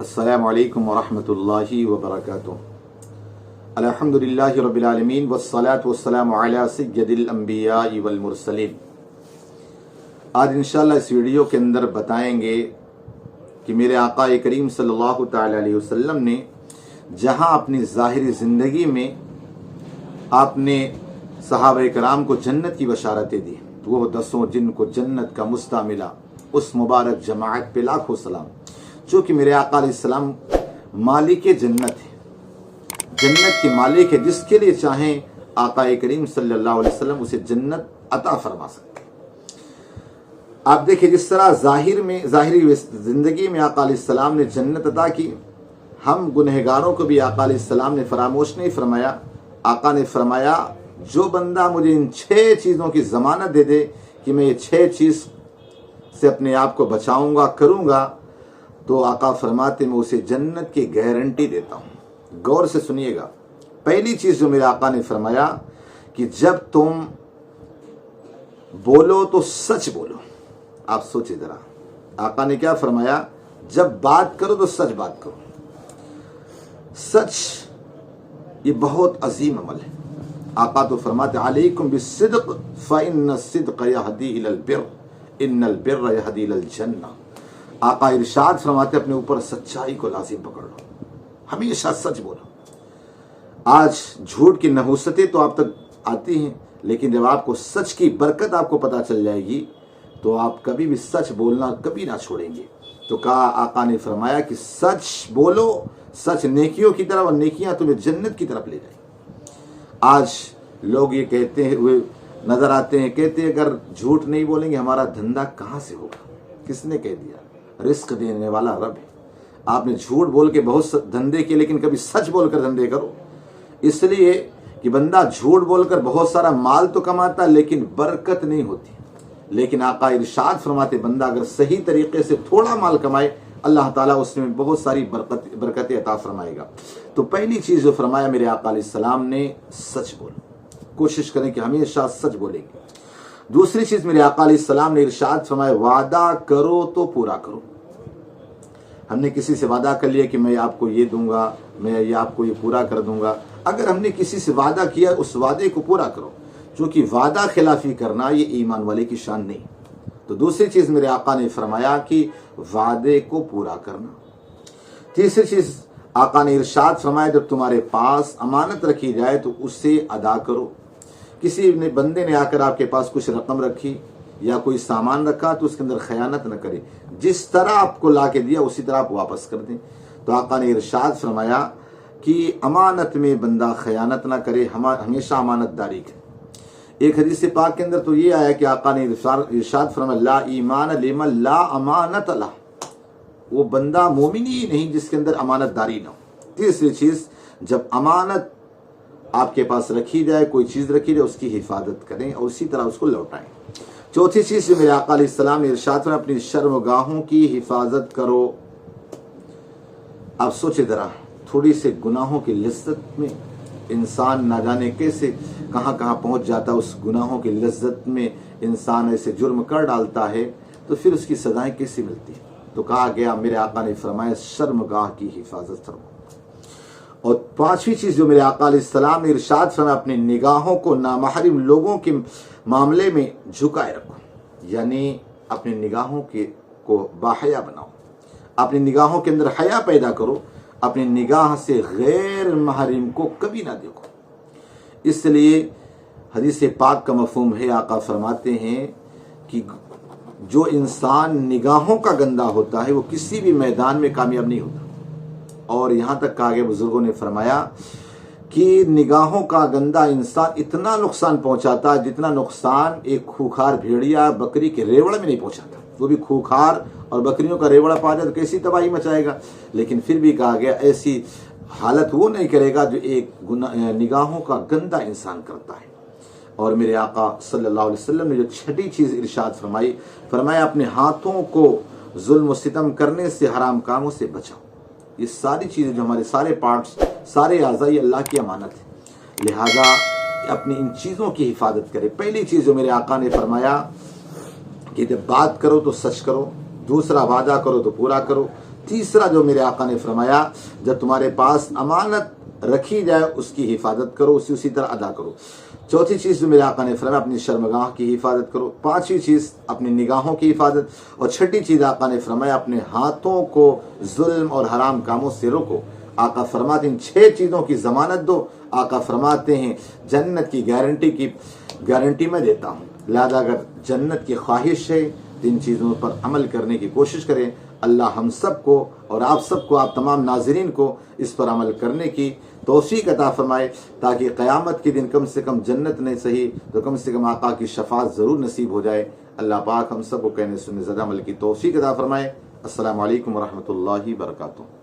अस्सलामु अलैकुम वरहमतुल्लाहि वबरकातुहू। अल्हम्दुलिल्लाहि रब्बिल आलमीन वस्सलातु वस्सलामु अला सय्यदिल अंबियाइ वल मुरसलीन। आज इंशाअल्लाह इस वीडियो के अंदर बताएंगे कि मेरे आका करीम सल्लल्लाहु तआला अलैहि वसल्लम ने जहां अपनी ज़ाहिरी ज़िंदगी में आपने सहाबा कराम को जन्नत की बशारतें दी, तो वो दसों जिनको जन्नत का मुस्ता मिला, उस मुबारक जमाअत पे लाखों सलाम। जो कि मेरे आका अलैहिस्सलाम मालिक जन्नत है, जन्नत के मालिक है, जिसके लिए चाहें आका करीम सल्लल्लाहु अलैहि वसल्लम उसे जन्नत अता फरमा सकते हैं। आप देखिए, जिस तरह ज़ाहिरी ज़िंदगी में आका अलैहिस्सलाम ने जन्नत अता की, हम गुनहगारों को भी आका अलैहिस्सलाम ने फरामोश नहीं फरमाया। आका ने फरमाया, जो बंदा मुझे इन 6 चीज़ों की ज़मानत दे दे कि मैं ये 6 चीज़ से अपने आप को बचाऊंगा करूंगा, तो आका फरमाते मैं उसे जन्नत की गारंटी देता हूं। गौर से सुनिएगा। पहली चीज जो मेरे आका ने फरमाया कि जब तुम बोलो तो सच बोलो। आप सोचिए जरा, आका ने क्या फरमाया, जब बात करो तो सच बात करो। सच ये बहुत अजीम अमल है। आका तो फरमाते अलैकुम बिस्सिद्क़ फ़इन्न सिद्क़ यहदी इलल बिर्र इन्नल बिर्र यहदी इलल जन्नह। आका इरशाद फरमाते अपने ऊपर सच्चाई को लाजिम पकड़ लो, हमेशा सच बोलो। आज झूठ की नहुसतें तो आप तक आती हैं, लेकिन जब आपको सच की बरकत आपको पता चल जाएगी तो आप कभी भी सच बोलना कभी ना छोड़ेंगे। तो कहा, आका ने फरमाया कि सच बोलो, सच नेकियों की तरफ, और नेकियां तुम्हें जन्नत की तरफ ले जाएंगी। आज लोग ये कहते हैं, हुए नजर आते हैं, कहते हैं अगर झूठ नहीं बोलेंगे हमारा धंधा कहाँ से होगा। किसने कह दिया? रिस्क देने वाला रब है। आपने झूठ बोल के बहुत धंधे किए, लेकिन कभी सच बोलकर धंधे करो। इसलिए कि बंदा झूठ बोलकर बहुत सारा माल तो कमाता, लेकिन बरकत नहीं होती। लेकिन आका इरशाद फरमाते, बंदा अगर सही तरीके से थोड़ा माल कमाए, अल्लाह ताला उसमें बहुत सारी बरकतें अता फरमाएगा। तो पहली चीज जो फरमाया मेरे आका अलैहिस्सलाम ने, सच बोलो। कोशिश करें कि हमेशा सच बोलेंगे। दूसरी चीज मेरे आका अलैहिस्सलाम ने इरशाद फरमाया, वादा करो तो पूरा करो। हमने किसी से वादा कर लिया कि मैं आपको ये दूंगा, मैं ये आपको ये पूरा कर दूंगा। अगर हमने किसी से वादा किया, उस वादे को पूरा करो, क्योंकि वादा खिलाफी करना ये ईमान वाले की शान नहीं। तो दूसरी चीज मेरे आका ने फरमाया कि वादे को पूरा करना। तीसरी चीज आका ने इरशाद फरमाया, जब तुम्हारे पास अमानत रखी जाए तो उसे अदा करो। किसी ने बंदे ने आकर आपके पास कुछ रकम रखी या कोई सामान रखा, तो उसके अंदर खयानत न करे। जिस तरह आपको ला के दिया उसी तरह आप वापस कर दें। तो आका ने इरशाद फरमाया कि अमानत में बंदा खयानत ना करे, हमेशा अमानतदारी करे। एक हदीस पाक के अंदर तो ये आया कि आका ने इरशाद फरमाया, ला ईमान लिमन ला अमानत ला। वो बंदा मोमिन ही नहीं जिसके अंदर अमानतदारी ना हो। तीसरी चीज, जब अमानत आपके पास रखी जाए, कोई चीज रखी जाए, उसकी हिफाजत करें और उसी तरह उसको लौटाएं। चौथी चीज मेरे आका अलैहिस्सलाम ने इरशाद फरमाया, अपनी शर्मगाहों की हिफाजत करो। आप सोचे जरा, थोड़ी से गुनाहों की लज्जत में इंसान ना जाने कैसे कहां कहां पहुंच जाता है। उस गुनाहों की लज्जत में इंसान ऐसे जुर्म कर डालता है, तो फिर उसकी सजाएं कैसी मिलती है। तो कहा गया, मेरे आका ने फरमाया, शर्मगाह की हिफाजत करो। और पांचवी चीज जो मेरे आका अलैहिस्सलाम ने इरशाद फरमाया, अपनी निगाहों को नामहरम लोगों के मामले में झुकाए रखो। यानी अपनी निगाहों को बाहया बनाओ, अपनी निगाहों के अंदर हया पैदा करो। अपनी निगाह से गैर महरम को कभी ना देखो। इसलिए हदीस पाक का मफहूम है, आका फरमाते हैं कि जो इंसान निगाहों का गंदा होता है वो किसी भी मैदान में कामयाब नहीं होता। और यहाँ तक कहा गया, बुजुर्गों ने फरमाया कि निगाहों का गंदा इंसान इतना नुकसान पहुंचाता है जितना नुकसान एक खूंखार भेड़िया बकरी के रेवड़ में नहीं पहुंचाता। वो भी खूंखार और बकरियों का रेवड़ा पा जाए तो कैसी तबाही मचाएगा। लेकिन फिर भी कहा गया, ऐसी हालत वो नहीं करेगा जो एक निगाहों का गंदा इंसान करता है। और मेरे आका सल्लल्लाहु अलैहि वसल्लम ने जो छठी चीज इरशाद फरमाया, अपने हाथों को जुल्म सितम करने से, हराम कामों से बचाओ। ये सारी चीजें जो हमारे सारे पार्ट्स, सारे आज़ा, ये अल्लाह की अमानत है। लिहाजा अपनी इन चीजों की हिफाजत करें। पहली चीज जो मेरे आका ने फरमाया कि जब बात करो तो सच करो, दूसरा वादा करो तो पूरा करो, तीसरा जो मेरे आका ने फरमाया, जब तुम्हारे पास अमानत रखी जाए उसकी हिफाजत करो, उसी तरह अदा करो। चौथी चीज़ जो मेरे आका ने फरमाया, अपनी शर्मगाह की हिफाजत करो। पांचवी चीज़ अपनी निगाहों की हिफाजत। और छठी चीज़ आका ने फरमाया, अपने हाथों को जुल्म और हराम कामों से रोको। आका फरमाते हैं 6 चीज़ों की ज़मानत दो। आका फरमाते हैं जन्नत की गारंटी मैं देता हूँ। लिहाजा अगर जन्नत की ख्वाहिश है तो इन चीज़ों पर अमल करने की कोशिश करें। अल्लाह हम सब को और आप सबको, आप तमाम नाज़रीन को इस पर अमल करने की तौफीक अता फरमाए, ताकि क़यामत के दिन कम से कम जन्नत नहीं सही तो कम से कम आका की शफाअत ज़रूर नसीब हो जाए। अल्लाह पाक हम सब को कहने सुनने ज़्यादा अमल की तौफीक अता फरमाए। अस्सलामु अलैकुम व रहमतुल्लाहि व बरकातुहू।